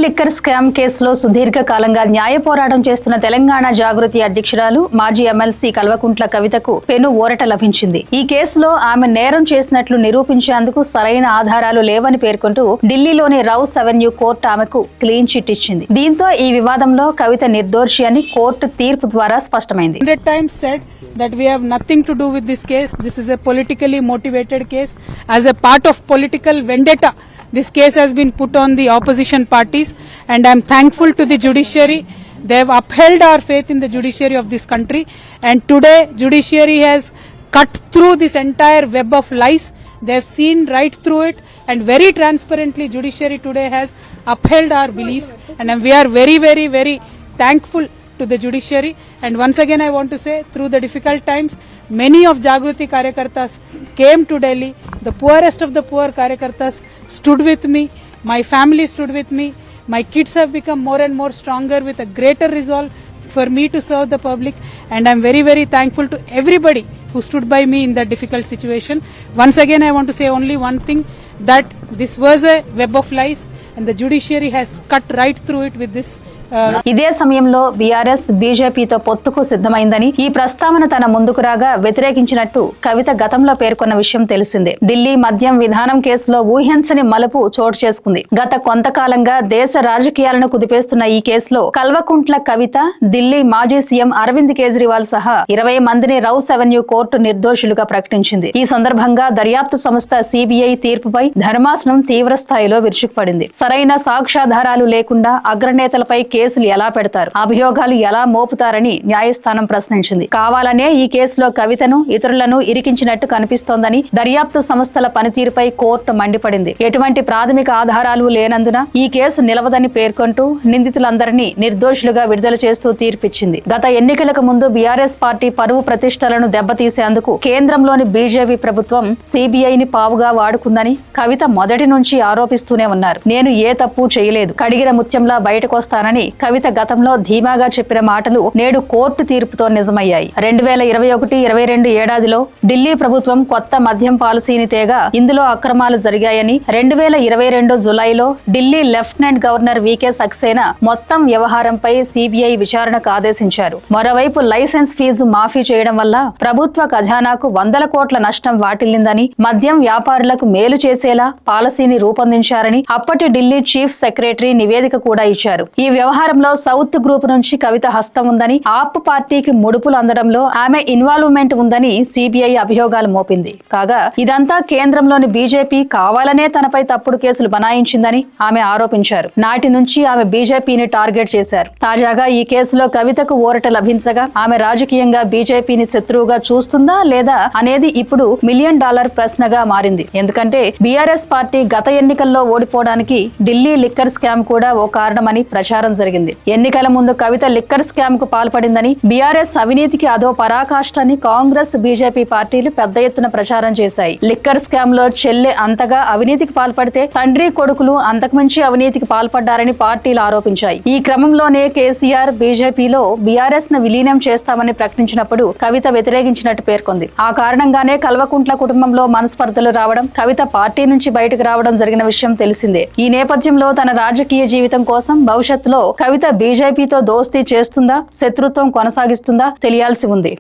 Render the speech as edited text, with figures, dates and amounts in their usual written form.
Liquor scam కేసులో సుదీర్ఘ కాలంగా న్యాయ పోరాటం చేస్తున్న తెలంగాణ జాగృతి అధ్యక్షురాలు మాజీ ఎమ్మెల్సీ కల్వకుంట్ల కవితకు పెను ఊరట లభించింది. ఈ కేసులో ఆమె నేరం చేసినట్లు నిరూపించేందుకు సరైన ఆధారాలు లేవని పేర్కొంటూ ఢిల్లీలోని రౌస్ అవెన్యూ కోర్టు ఆమెకు క్లీన్ చిట్ ఇచ్చింది. దీంతో ఈ వివాదంలో కవిత నిర్దోషి అని కోర్టు తీర్పు ద్వారా స్పష్టమైంది. That we have nothing to do with this case. This is a politically motivated case. As a part of political vendetta, this case has been put on the opposition parties, and I am thankful to the judiciary. They have upheld our faith in the judiciary of this country, and today judiciary has cut through this entire web of lies. They have seen right through it, and very transparently judiciary today has upheld our beliefs, and we are very, very, very thankful to the judiciary. And once again I want to say, through the difficult times, many of Jagruti Karyakartas came to Delhi. The poorest of the poor Karyakartas stood with me. My family stood with me. My kids have become more and more stronger with a greater resolve for me to serve the public, and I'm very, very thankful to everybody who stood by me in that difficult situation. Once again I want to say only one thing, that this was a web of lies, and the judiciary has cut right through it with this. ఇదే సమయంలో BRS బీజేపీతో పొత్తుకు సిద్ధమైందని ఈ ప్రస్తావన తన ముందుకు రాగా వ్యతిరేకించినట్టు కవిత గతంలో పేర్కొన్న విషయం తెలిసిందే. ఢిల్లీ మద్యం విధానం కేసులో ఊహించని మలుపు చోటు చేసుకుంది. గత కొంతకాలంగా దేశ రాజకీయాలను కుదిపేస్తున్న ఈ కేసులో కల్వకుంట్ల కవిత ఢిల్లీ మాజీ సీఎం అరవింద్ కేజ్రీవాల్ సహా 20 మందిని రౌస్ అవెన్యూ కోర్టు నిర్దోషులుగా ప్రకటించింది. ఈ సందర్భంగా దర్యాప్తు సంస్థ సిబిఐ తీర్పుపై ధర్మాసనం తీవ్ర స్థాయిలో విరుచుకుపడింది. సరైన సాక్ష్యాధారాలు లేకుండా అగ్రనేతలపై కేసులు ఎలా పెడతారు, అభియోగాలు ఎలా మోపుతారని న్యాయస్థానం ప్రశ్నించింది. కావాలనే ఈ కేసులో కవితను ఇతరులను ఇరికించినట్టు కనిపిస్తోందని దర్యాప్తు సంస్థల పనితీరుపై కోర్టు మండిపడింది. ఎటువంటి ప్రాథమిక ఆధారాలు లేనందున ఈ కేసు నిలవదని పేర్కొంటూ నిందితులందరినీ నిర్దోషులుగా విడుదల చేస్తూ తీర్పిచ్చింది. గత ఎన్నికలకు ముందు బీఆర్ఎస్ పార్టీ పరువు ప్రతిష్టలను దెబ్బతీసేందుకు కేంద్రంలోని బీజేపీ ప్రభుత్వం సిబిఐని పావుగా వాడుకుందని కవిత మొదటి నుంచి ఆరోపిస్తూనే ఉన్నారు. నేను ఏ తప్పు చేయలేదు, కడిగిన ముత్యంలా బయటకొస్తానని కవిత గతంలో ధీమాగా చెప్పిన మాటలు నేడు కోర్టు తీర్పుతో నిజమయ్యాయి. 2021-22 ఏడాదిలో ఢిల్లీ ప్రభుత్వం కొత్త మద్యం పాలసీని తేగా ఇందులో అక్రమాలు జరిగాయని 2022 జులైలో Delhi lieutenant governor V K Saxena మొత్తం వ్యవహారంపై సిబిఐ విచారణకు ఆదేశించారు. మరోవైపు లైసెన్స్ ఫీజు మాఫీ చేయడం వల్ల ప్రభుత్వ ఖజానాకు 100 కోట్ల నష్టం వాటిల్లిందని, మద్యం వ్యాపారులకు మేలు చేసేలా పాలసీని రూపొందించారని అప్పటి ఢిల్లీ చీఫ్ సెక్రటరీ నివేదిక కూడా ఇచ్చారు. ఈ వ్యవహారంలో సౌత్ గ్రూప్ నుంచి కవిత హస్తం ఉందని, ఆప్ పార్టీకి ముడుపులు అందడంలో ఆమె ఇన్వాల్వ్మెంట్ ఉందని సిబిఐ అభియోగాలు మోపింది. కాగా ఇదంతా కేంద్రంలోని బీజేపీ కావాలనే తనపై తప్పుడు కేసులు బనాయించిందని ఆమె ఆరోపించారు. నాటి నుంచి ఆమె బీజేపీని టార్గెట్ చేశారు. తాజాగా ఈ కేసులో కవితకు ఊరట లభించగా ఆమె రాజకీయంగా బీజేపీని శత్రువుగా చూస్తుందా లేదా అనేది ఇప్పుడు $1 మిలియన్ ప్రశ్నగా మారింది. ఎందుకంటే బీఆర్ఎస్ పార్టీ గత ఎన్నికల్లో ఓడిపోవడానికి ఢిల్లీ లిక్కర్ స్కామ్ కూడా ఓ కారణమని ప్రచారం జరిగింది. ఎన్నికల ముందు కవిత లిక్కర్ స్కామ్ కు పాల్పడిందని, బీఆర్ఎస్ అవినీతికి అదో పరాకాష్ఠని కాంగ్రెస్ బీజేపీ పార్టీలు పెద్ద ఎత్తున ప్రచారం చేశాయి. లిక్కర్ స్కామ్ లో చెల్లె అంతగా అవినీతికి పాల్పడితే తండ్రి కొడుకులు అంతకుమించి అవినీతికి పాల్పడ్డారని పార్టీలు ఆరోపించాయి. ఈ క్రమంలోనే కేసీఆర్ బీజేపీలో బీఆర్ఎస్ ను విలీనం చేస్తామని ప్రకటించినప్పుడు కవిత వ్యతిరేకించినట్టు పేర్కొంది. ఆ కారణంగానే కల్వకుంట్ల కుటుంబంలో మనస్పర్ధలు రావడం, కవిత పార్టీ నుంచి బయటకు రావడం జరిగిన విషయం తెలిసిందే. ఈ నేపథ్యంలో తన రాజకీయ జీవితం కోసం భవిష్యత్తులో కవిత బీజేపీతో దోస్తీ చేస్తుందా, శత్రుత్వం కొనసాగిస్తుందా తెలియాల్సి ఉంది.